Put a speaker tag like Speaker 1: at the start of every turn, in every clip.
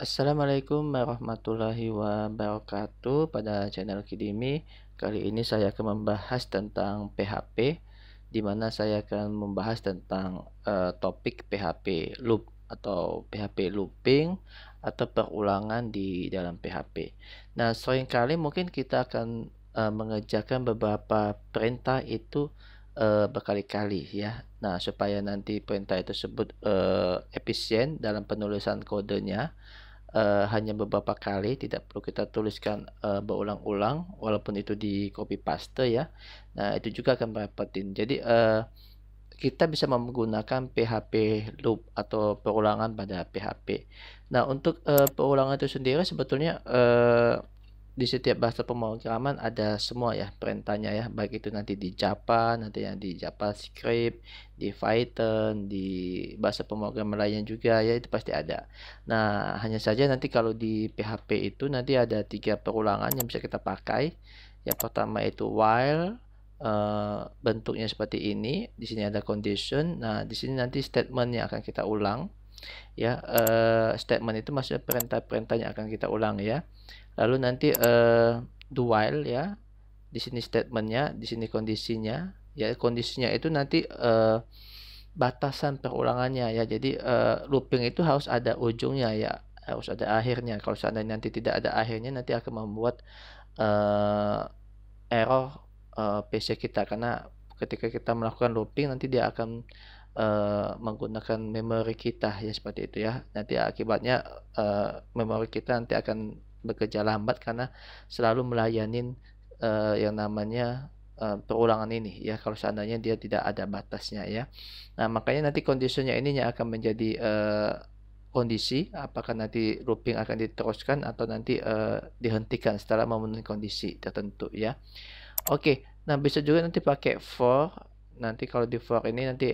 Speaker 1: Assalamualaikum warahmatullahi wabarakatuh. Pada channel Kidimi kali ini saya akan membahas tentang PHP, di mana saya akan membahas tentang topik PHP loop atau PHP looping atau perulangan di dalam PHP. Nah, seringkali mungkin kita akan mengerjakan beberapa perintah itu berkali-kali ya. Nah, supaya nanti perintah itu tersebut efisien dalam penulisan kodenya, hanya beberapa kali, tidak perlu kita tuliskan berulang-ulang, walaupun itu di copy paste ya. Nah, itu juga akan merepotin. Jadi kita bisa menggunakan PHP loop atau perulangan pada PHP. Nah, untuk perulangan itu sendiri sebetulnya di setiap bahasa pemrograman ada semua ya perintahnya ya, baik itu nanti di Java, nanti yang di JavaScript, di Python, di bahasa pemrograman lainnya juga ya, itu pasti ada. Nah, hanya saja nanti kalau di PHP itu nanti ada 3 perulangan yang bisa kita pakai. Yang pertama itu while, bentuknya seperti ini. Di sini ada condition. Nah, di sini nanti statement yang akan kita ulang ya. Statement itu maksudnya perintah-perintah yang akan kita ulang ya. Lalu nanti do while ya. Di sini statementnya, di sini kondisinya ya. Kondisinya itu nanti batasan perulangannya ya. Jadi looping itu harus ada ujungnya ya, harus ada akhirnya. Kalau seandainya nanti tidak ada akhirnya, nanti akan membuat error PC kita, karena ketika kita melakukan looping nanti dia akan menggunakan memori kita ya, seperti itu ya. Nanti akibatnya memori kita nanti akan bekerja lambat karena selalu melayanin yang namanya perulangan ini ya, kalau seandainya dia tidak ada batasnya ya. Nah, makanya nanti kondisinya ini yang akan menjadi kondisi apakah nanti looping akan diteruskan atau nanti dihentikan setelah memenuhi kondisi tertentu ya. Oke, nah bisa juga nanti pakai for. Nanti kalau di for ini nanti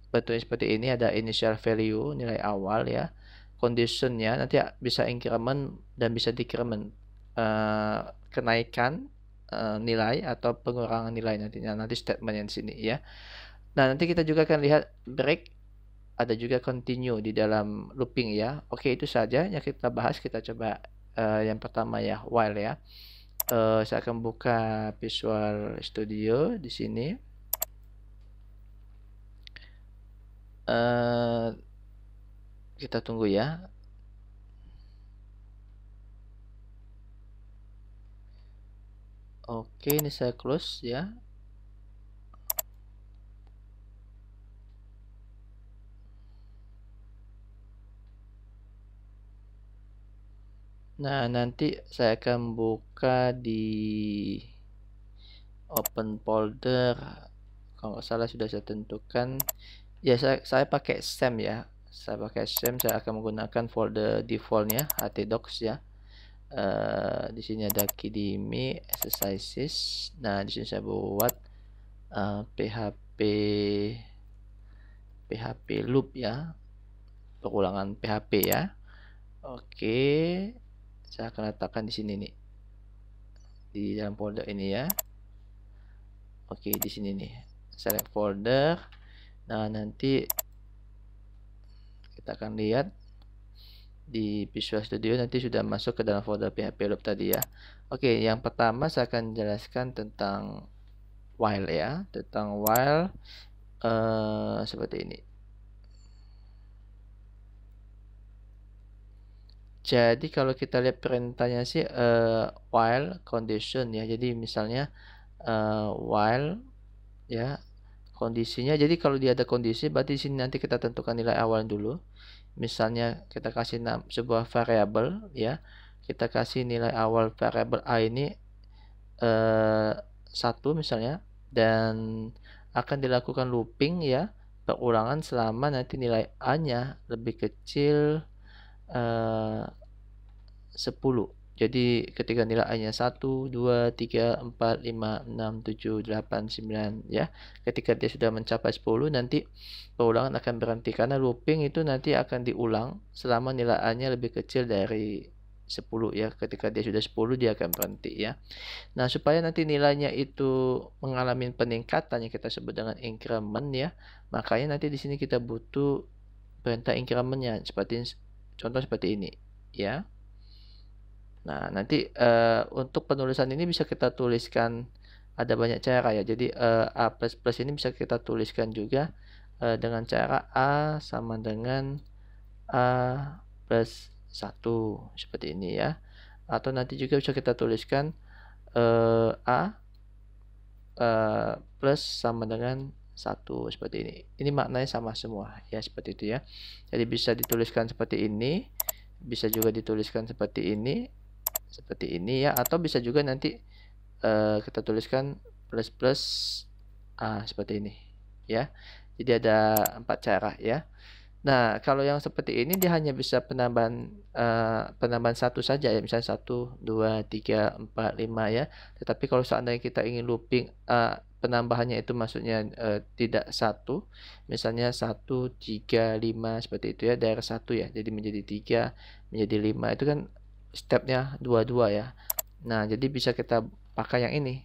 Speaker 1: bentuknya seperti ini, ada initial value, nilai awal ya. Conditionnya nanti bisa increment dan bisa decrement, kenaikan nilai atau pengurangan nilai nantinya, nanti statement yang di sini ya. Nah, nanti kita juga akan lihat break, ada juga continue di dalam looping ya. Oke, itu saja yang kita bahas. Kita coba yang pertama ya, while ya. Saya akan buka Visual Studio di sini. Kita tunggu ya. Oke, ini saya close ya. Nah, nanti saya akan buka di open folder. Kalau nggak salah sudah saya tentukan. Ya, saya pakai SAM ya. Saya pakai SAM, saya akan menggunakan folder defaultnya htdocs ya. Di sini ada Kidimi exercises. Nah, di sini saya buat PHP loop ya, perulangan PHP ya. Oke, saya akan letakkan di sini nih, di dalam folder ini ya. Oke, di sini nih, select folder. Nah, nanti kita akan lihat di Visual Studio nanti sudah masuk ke dalam folder PHP loop tadi ya. Oke, yang pertama saya akan jelaskan tentang while ya, tentang while seperti ini. Jadi kalau kita lihat perintahnya sih while condition ya. Jadi misalnya while ya, kondisinya. Jadi kalau dia ada kondisi, berarti di sini nanti kita tentukan nilai awal dulu. Misalnya kita kasih sebuah variabel ya. Kita kasih nilai awal variabel A ini 1 misalnya, dan akan dilakukan looping ya, perulangan selama nanti nilai A-nya lebih kecil 10. Jadi ketika nilai A-nya 1, 2, 3, 4, 5, 6, 7, 8, 9 ya. Ketika dia sudah mencapai 10, nanti perulangan akan berhenti, karena looping itu nanti akan diulang selama nilai A-nya lebih kecil dari 10 ya. Ketika dia sudah 10, dia akan berhenti ya. Nah, supaya nanti nilainya itu mengalami peningkatan yang kita sebut dengan increment ya, makanya nanti di sini kita butuh perintah incrementnya, seperti contoh seperti ini. ya. Nah, nanti untuk penulisan ini bisa kita tuliskan, ada banyak cara ya. Jadi A++ ini bisa kita tuliskan juga dengan cara A sama dengan A plus 1 seperti ini ya. Atau nanti juga bisa kita tuliskan A plus sama dengan 1 seperti ini. Ini maknanya sama semua ya, seperti itu ya. Jadi bisa dituliskan seperti ini, bisa juga dituliskan seperti ini ya, atau bisa juga nanti kita tuliskan plus plus A seperti ini ya. Jadi ada 4 cara ya. Nah, kalau yang seperti ini dia hanya bisa penambahan satu saja ya, misalnya 1, 2, 3, 4, 5 ya. Tetapi kalau seandainya kita ingin looping penambahannya itu maksudnya tidak satu, misalnya 1, 3, 5 seperti itu ya, dari 1 ya, jadi menjadi 3, menjadi 5 itu kan stepnya 2 ya. Nah, jadi bisa kita pakai yang ini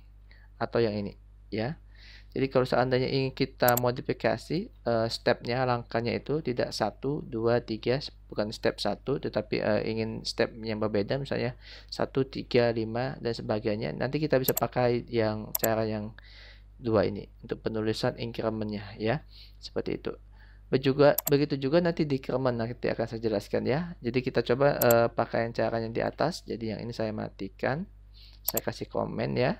Speaker 1: atau yang ini ya. Jadi kalau seandainya ingin kita modifikasi stepnya, langkahnya itu tidak 1, 2, 3, bukan step 1, tetapi ingin step yang berbeda, misalnya 1, 3, 5 dan sebagainya. Nanti kita bisa pakai yang cara yang 2 ini untuk penulisan incrementnya ya, seperti itu. Begitu juga nanti decrement, nanti akan saya jelaskan ya. Jadi kita coba pakai yang caranya di atas. Jadi yang ini saya matikan, saya kasih komen ya.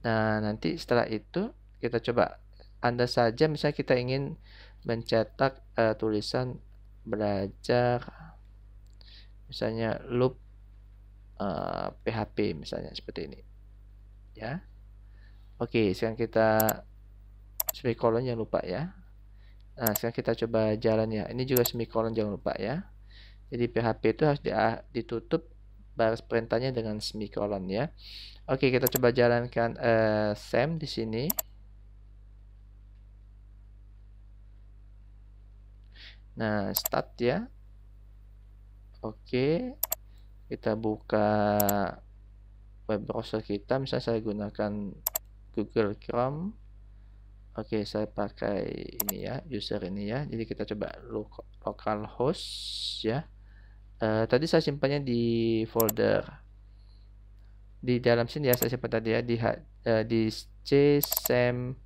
Speaker 1: Nah, nanti setelah itu kita coba, Anda saja misalnya kita ingin mencetak tulisan belajar, misalnya loop PHP misalnya seperti ini ya. Oke, sekarang kita semikolon, jangan lupa ya. Nah, sekarang kita coba jalan ya. Ini juga semikolon, jangan lupa ya. Jadi PHP itu harus ditutup baris perintahnya dengan semikolon ya. Oke, kita coba jalankan SEM di sini. Nah, start ya. Oke, kita buka web browser kita, misalnya saya gunakan Google Chrome. Oke, saya pakai ini ya, user ini ya. Jadi kita coba localhost ya. Tadi saya simpannya di folder di dalam sini ya, saya simpan tadi ya di csem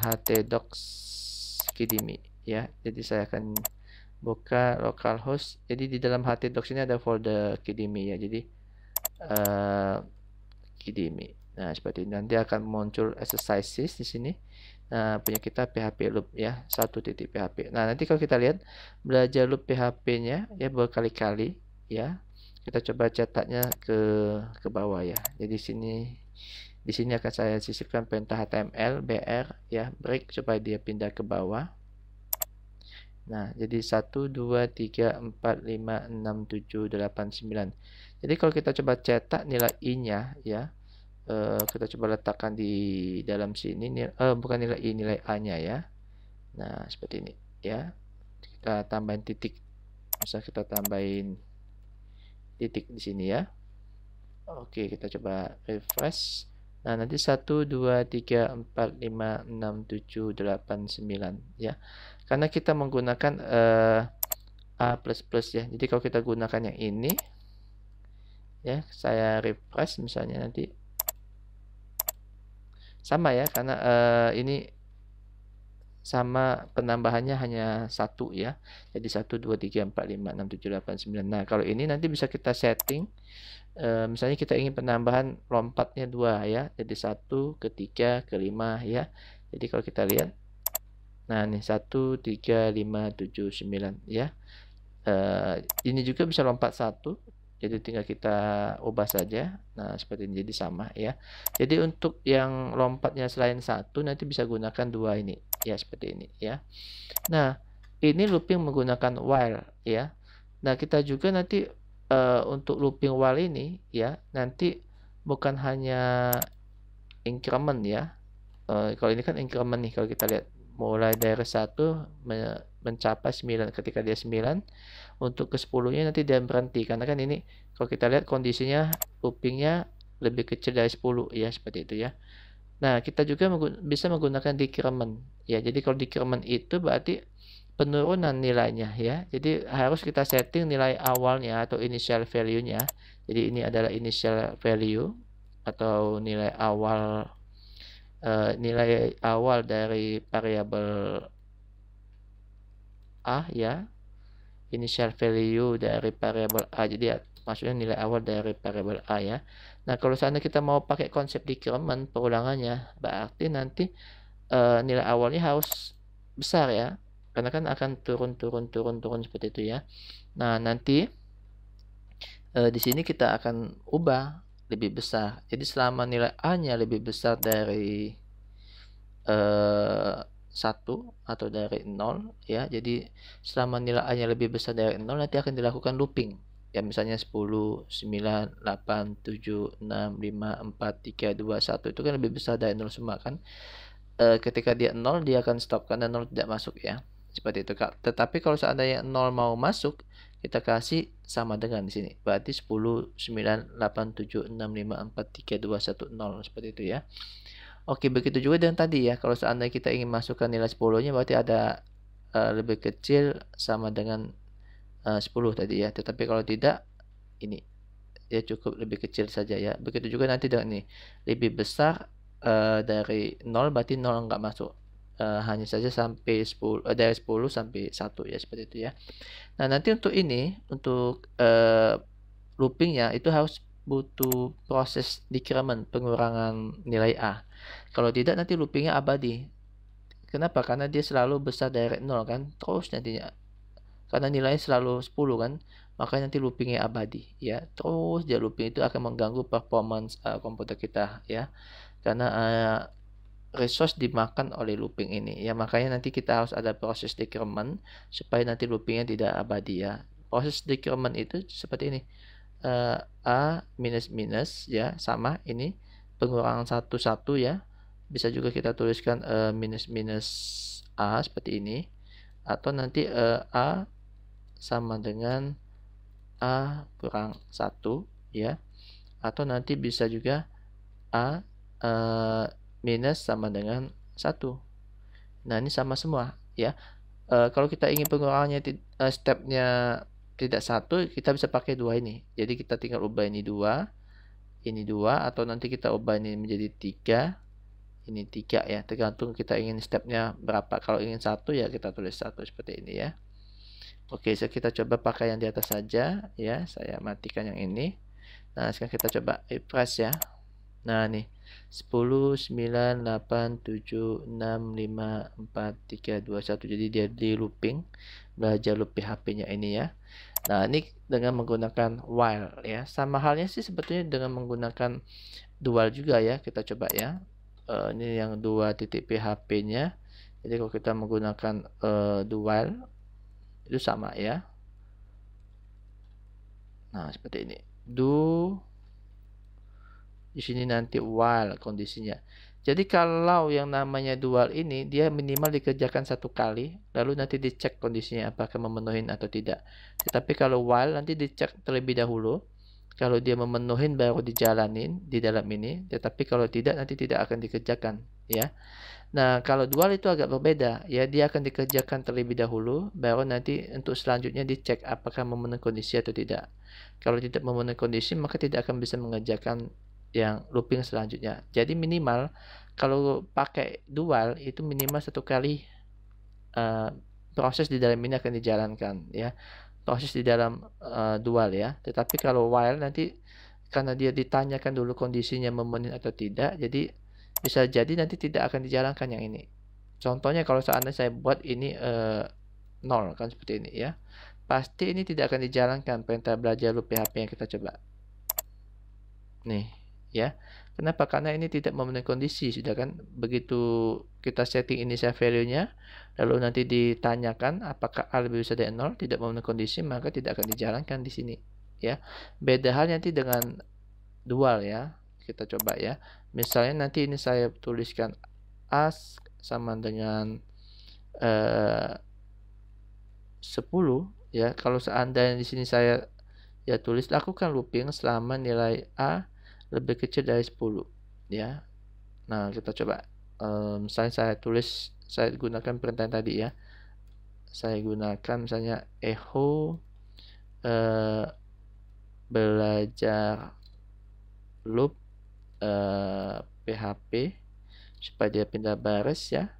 Speaker 1: htdocs kidimi ya. Jadi saya akan buka localhost. Jadi di dalam htdocs ini ada folder kidimi ya. Jadi kidimi. Nah, seperti ini nanti akan muncul exercises di sini. Nah, punya kita PHP loop ya, 1.php. Nah, nanti kalau kita lihat belajar loop PHP-nya ya berkali-kali ya. Kita coba cetaknya ke bawah ya. Jadi di sini akan saya sisipkan perintah HTML br ya, break supaya dia pindah ke bawah. Nah, jadi 1 2 3 4 5 6 7 8 9. Jadi kalau kita coba cetak nilai i-nya ya, kita coba letakkan di dalam sini, bukan nilai i, nilai a-nya ya. Nah, seperti ini ya. Kita tambahin titik. Misal kita tambahin titik di sini ya. Oke, kita coba refresh. Nah, nanti 1 2 3 4 5 6 7 8 9 ya. Karena kita menggunakan A++ ya. Jadi kalau kita gunakan yang ini ya, saya refresh misalnya, nanti sama ya, karena ini sama penambahannya hanya 1 ya. Jadi 1 2 3 4 5 6 7 8 9. Nah, kalau ini nanti bisa kita setting, misalnya kita ingin penambahan lompatnya 2 ya. Jadi 1 ke 3 ke 5 ya. Jadi kalau kita lihat, nah nih 1 3 5 7 9 ya. Ini juga bisa lompat 1. Jadi tinggal kita ubah saja. Nah, seperti ini, jadi sama ya. Jadi untuk yang lompatnya selain 1 nanti bisa gunakan 2 ini ya, seperti ini ya. Nah, ini looping menggunakan while ya. Nah, kita juga nanti untuk looping while ini ya, nanti bukan hanya increment ya. Kalau ini kan increment nih, kalau kita lihat mulai dari 1 mencapai 9, ketika dia 9 untuk ke 10-nya nanti dia berhenti, karena kan ini kalau kita lihat kondisinya loopingnya lebih kecil dari 10 ya, seperti itu ya. Nah, kita juga bisa menggunakan decrement ya. Jadi kalau decrement itu berarti penurunan nilainya ya. Jadi harus kita setting nilai awalnya atau initial value-nya. Jadi ini adalah initial value atau nilai awal dari variabel A ya. Initial value dari variabel A. Jadi maksudnya nilai awal dari variabel A ya. Nah, kalau seandainya kita mau pakai konsep decrement perulangannya, berarti nanti nilai awalnya harus besar ya. Karena kan akan turun seperti itu ya. Nah, nanti di sini kita akan ubah lebih besar. Jadi selama nilai A-nya lebih besar dari 1 atau dari 0 ya. Jadi selama nilai A-nya lebih besar dari 0 nanti akan dilakukan looping. Ya misalnya 10, 9, 8, 7, 6, 5, 4, 3, 2, 1 itu kan lebih besar dari 0 semua kan. Ketika dia 0 dia akan stop karena 0 tidak masuk ya. Seperti itu Kak. Tetapi kalau seandainya 0 mau masuk, kita kasih sama dengan di sini. Berarti 10, 9, 8, 7, 6, 5, 4, 3, 2, 1, 0 seperti itu ya. Oke, begitu juga dengan tadi ya. Kalau seandainya kita ingin masukkan nilai 10-nya berarti ada lebih kecil sama dengan 10 tadi ya. Tetapi kalau tidak ini ya cukup lebih kecil saja ya. Begitu juga nanti dengan ini lebih besar dari 0 berarti 0 enggak masuk. Hanya saja sampai 10 dari 10 sampai 1 ya seperti itu ya. Nah, nanti untuk ini untuk loopingnya itu harus butuh proses decrement pengurangan nilai A. Kalau tidak nanti loopingnya abadi. Kenapa? Karena dia selalu besar dari 0 kan, terus nantinya. Karena nilainya selalu 10 kan, makanya nanti loopingnya abadi ya. Terus dia looping itu akan mengganggu performance komputer kita ya. Karena resource dimakan oleh looping ini ya, makanya nanti kita harus ada proses decrement supaya nanti loopingnya tidak abadi ya. Proses decrement itu seperti ini. A minus minus ya sama ini pengurangan 1 ya, bisa juga kita tuliskan minus minus A seperti ini, atau nanti A sama dengan A kurang 1 ya, atau nanti bisa juga A minus sama dengan 1. Nah ini sama semua ya. Kalau kita ingin pengurangannya stepnya tidak 1, kita bisa pakai 2 ini. Jadi kita tinggal ubah ini 2, atau nanti kita ubah ini menjadi 3, ini 3 ya. Tergantung kita ingin stepnya berapa. Kalau ingin 1 ya kita tulis 1 seperti ini ya. Oke, so kita coba pakai yang di atas saja ya. Saya matikan yang ini. Nah, sekarang kita coba refresh ya. Nah, nih 10, 9, 8, 7, 6, 5, 4, 3, 2, 1. Jadi dia di looping, belajar loop PHP-nya ini ya. Nah, ini dengan menggunakan while ya. Sama halnya sih sebetulnya dengan menggunakan dual juga ya. Kita coba ya. Ini yang 2.php-nya. Jadi kalau kita menggunakan dual itu sama ya. Nah, seperti ini. Do di sini nanti while kondisinya. Jadi kalau yang namanya dual ini dia minimal dikerjakan 1 kali, lalu nanti dicek kondisinya apakah memenuhi atau tidak. Tetapi kalau while nanti dicek terlebih dahulu. Kalau dia memenuhi baru dijalanin di dalam ini, tetapi kalau tidak nanti tidak akan dikerjakan ya. Nah, kalau dual itu agak berbeda ya, dia akan dikerjakan terlebih dahulu baru nanti untuk selanjutnya dicek apakah memenuhi kondisi atau tidak. Kalau tidak memenuhi kondisi maka tidak akan bisa mengerjakan yang looping selanjutnya. Jadi minimal kalau pakai dual itu minimal 1 kali proses di dalam ini akan dijalankan ya. Proses di dalam dual ya. Tetapi kalau while nanti karena dia ditanyakan dulu kondisinya memenuhi atau tidak, jadi bisa jadi nanti tidak akan dijalankan yang ini. Contohnya kalau seandainya saya buat ini 0 kan seperti ini ya. Pasti ini tidak akan dijalankan perintah belajar loop PHP yang kita coba. Nih ya. Kenapa? Karena ini tidak memenuhi kondisi sudah kan. Begitu kita setting initial value-nya lalu nanti ditanyakan apakah A lebih besar dari 0, tidak memenuhi kondisi maka tidak akan dijalankan di sini ya. Beda hal nanti dengan dual ya. Kita coba ya. Misalnya nanti ini saya tuliskan A sama dengan 10 ya. Kalau seandainya di sini saya ya tulis lakukan looping selama nilai A lebih kecil dari 10 ya. Nah, kita coba misalnya saya gunakan perintah tadi ya. saya gunakan misalnya echo belajar loop PHP supaya dia pindah baris ya.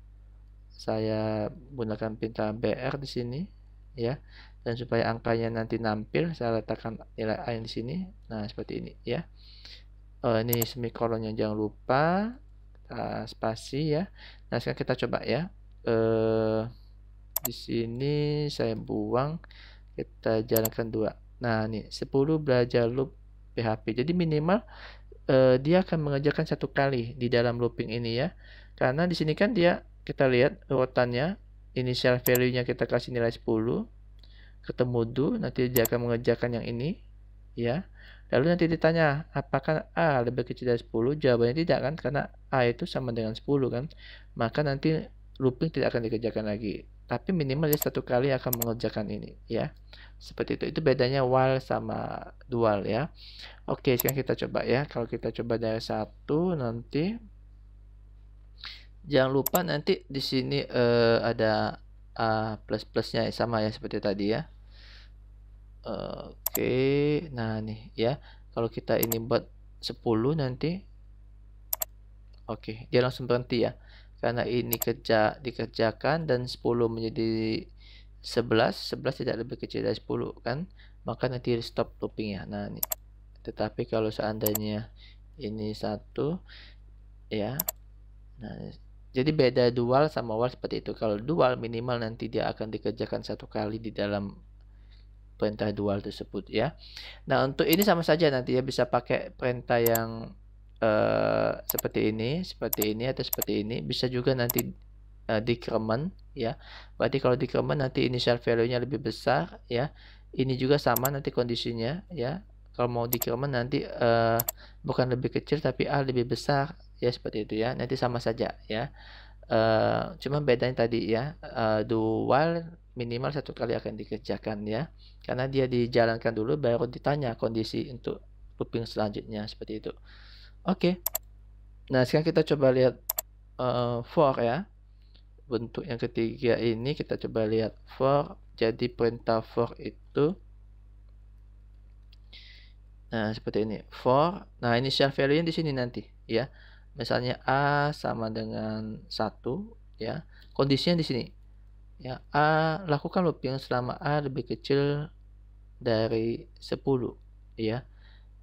Speaker 1: Saya gunakan pindah BR di sini ya, dan supaya angkanya nanti nampil saya letakkan nilai A yang di sini. Nah, seperti ini ya. Ini semikolonnya jangan lupa spasi ya. Nah, sekarang kita coba ya. Di sini saya buang, kita jalankan 2. Nah, nih 10 belajar loop PHP. Jadi minimal dia akan mengerjakan 1 kali di dalam looping ini ya. Karena di sini kan dia, kita lihat urutannya, initial value-nya kita kasih nilai 10, ketemu do, nanti dia akan mengerjakan yang ini ya. Lalu nanti ditanya apakah A lebih kecil dari 10, jawabannya tidak kan, karena A itu sama dengan 10 kan. Maka nanti looping tidak akan dikerjakan lagi, tapi minimal dia 1 kali akan mengerjakan ini ya. Seperti itu bedanya while sama dual ya. Oke, sekarang kita coba ya. Kalau kita coba dari 1 nanti jangan lupa nanti di sini ada plus-plusnya sama ya seperti tadi ya. Oke, nah nih ya. Kalau kita ini buat 10 nanti, oke, dia langsung berhenti ya. Karena ini dikerjakan dan 10 menjadi 11 tidak lebih kecil dari 10 kan. Maka nanti stop looping ya. Nah, nih. Tetapi kalau seandainya ini 1 ya. Nah, jadi beda dual sama while seperti itu. Kalau dual minimal nanti dia akan dikerjakan 1 kali di dalam perintah dual tersebut ya. Nah, untuk ini sama saja nanti ya, bisa pakai perintah yang seperti ini atau seperti ini. Bisa juga nanti decrement ya. Berarti kalau decrement nanti initial value-nya lebih besar ya. Ini juga sama nanti kondisinya ya. Kalau mau decrement nanti bukan lebih kecil tapi A lebih besar ya, seperti itu ya. Nanti sama saja ya. Cuma bedanya tadi ya, dual minimal 1 kali akan dikerjakan ya. Karena dia dijalankan dulu baru ditanya kondisi untuk looping selanjutnya, seperti itu. Oke. Nah, sekarang kita coba lihat for ya. Bentuk yang ketiga ini kita coba lihat for. Jadi perintah for itu nah seperti ini. For. Nah, initial value-nya di sini nanti ya. Misalnya A sama dengan 1 ya. Kondisinya di sini. Ya, A lakukan looping selama A lebih kecil dari 10 ya.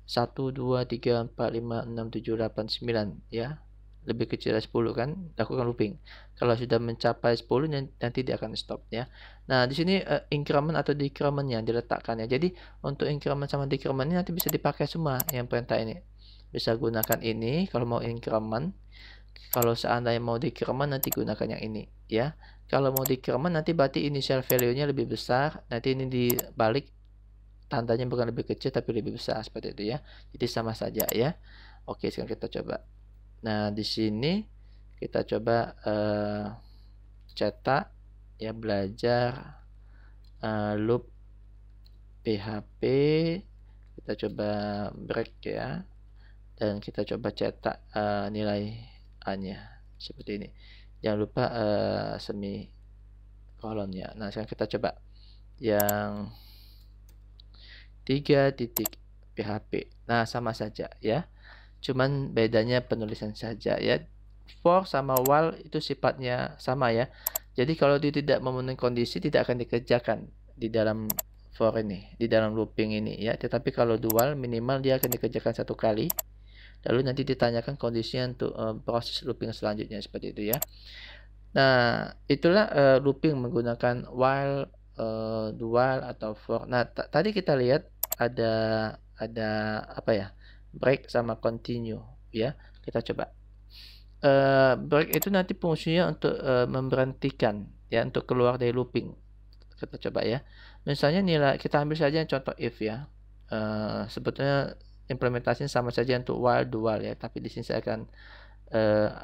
Speaker 1: 1 2 3 4 5 6 7 8 9 ya. Lebih kecil dari 10 kan, lakukan looping. Kalau sudah mencapai 10 nanti dia akan stop ya. Nah, di sini increment atau decrement yang diletakkan ya. Jadi untuk increment sama decrement ini nanti bisa dipakai semua yang perintah ini. Bisa gunakan ini kalau mau increment. Kalau seandainya mau decrement nanti gunakan yang ini ya. Kalau mau decrement nanti berarti initial value-nya lebih besar, nanti ini dibalik, tandanya bukan lebih kecil tapi lebih besar, seperti itu ya. Jadi sama saja ya. Oke, sekarang kita coba. Nah, di sini kita coba cetak ya, belajar loop PHP. Kita coba break ya, dan kita coba cetak nilai A-nya seperti ini. Jangan lupa semikolonnya. Nah, sekarang kita coba yang 3 titik PHP. Nah, sama saja ya. Cuman bedanya penulisan saja ya. For sama while itu sifatnya sama ya. Jadi kalau dia tidak memenuhi kondisi tidak akan dikerjakan di dalam for ini, di dalam looping ini ya. Tetapi kalau dual minimal dia akan dikerjakan 1 kali. Lalu nanti ditanyakan kondisinya untuk proses looping selanjutnya, seperti itu ya. Nah, itulah looping menggunakan while, dual atau for. Nah, tadi kita lihat ada apa ya? Break sama continue ya. Kita coba. Break itu nanti fungsinya untuk memberhentikan ya, untuk keluar dari looping. Kita coba ya. Misalnya nilai, kita ambil saja contoh if ya. Sebetulnya implementasinya sama saja untuk while dual ya, tapi di sini saya akan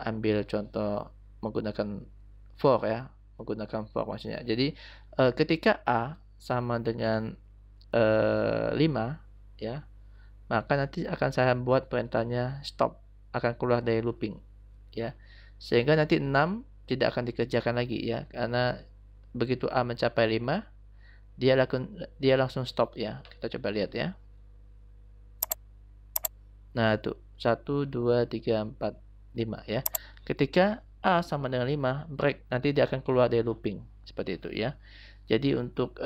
Speaker 1: ambil contoh menggunakan for ya, menggunakan for maksudnya. Jadi ketika A sama dengan 5 ya, maka nanti akan saya buat perintahnya stop, akan keluar dari looping ya, sehingga nanti 6 tidak akan dikerjakan lagi ya, karena begitu A mencapai 5, dia langsung stop ya. Kita coba lihat ya. Nah, tuh 1 2 3 4 5 ya. Ketika A sama dengan 5, break, nanti dia akan keluar dari looping seperti itu ya. Jadi untuk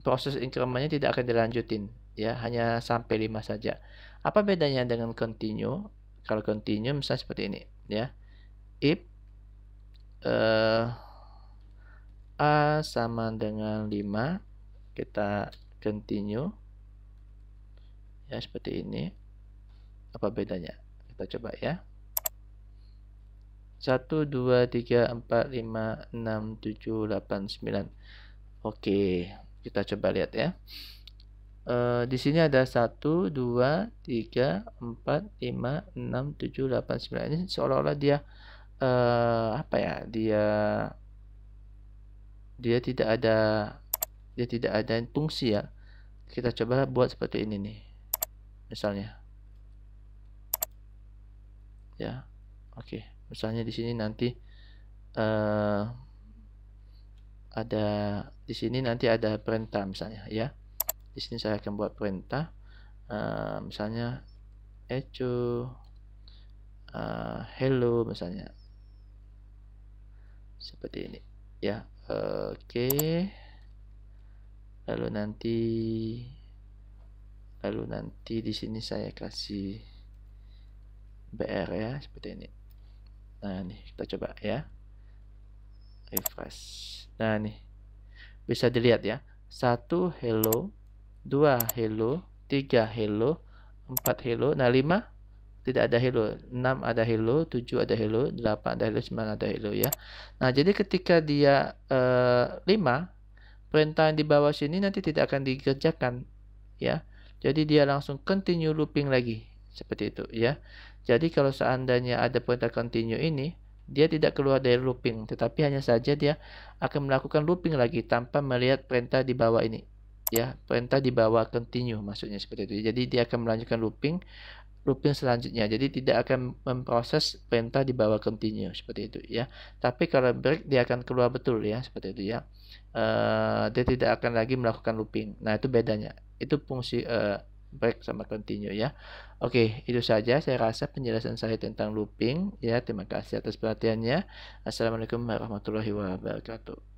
Speaker 1: proses increment-nya tidak akan dilanjutin ya, hanya sampai 5 saja. Apa bedanya dengan continue? Kalau continue misalnya seperti ini ya. If A sama dengan 5, kita continue ya, seperti ini. Apa bedanya? Kita coba ya. 1 2 3 4 5 6 7 8 9. Oke, kita coba lihat ya. Di sini ada 1 2 3 4 5 6 7 8 9. Ini seolah-olah dia apa ya? Dia tidak ada fungsi ya. Kita coba buat seperti ini nih. Misalnya. Ya. Oke, misalnya di sini nanti di sini nanti ada perintah misalnya ya. Di sini saya akan buat perintah misalnya echo hello misalnya. Seperti ini ya. Oke. Lalu nanti di sini saya kasih BR ya, seperti ini. Nah, nih kita coba ya. Refresh. Nah, nih. Bisa dilihat ya. 1 hello, 2 hello, 3 hello, 4 hello. Nah, 5 tidak ada hello, 6 ada hello, 7 ada hello, 8 ada hello, 9 ada hello ya. Nah, jadi ketika dia 5, perintah yang di bawah sini nanti tidak akan dikerjakan ya. Jadi dia langsung continue looping lagi seperti itu ya. Jadi kalau seandainya ada perintah continue ini, dia tidak keluar dari looping, tetapi hanya saja dia akan melakukan looping lagi tanpa melihat perintah di bawah ini ya. Perintah di bawah continue maksudnya seperti itu. Jadi dia akan melanjutkan looping selanjutnya. Jadi tidak akan memproses perintah di bawah continue seperti itu ya. Tapi kalau break dia akan keluar betul ya, seperti itu ya. Dia tidak akan lagi melakukan looping. Nah, itu bedanya. Itu fungsi break sama continue ya. Oke, itu saja saya rasa penjelasan saya tentang looping ya. Terima kasih atas perhatiannya. Assalamualaikum warahmatullahi wabarakatuh.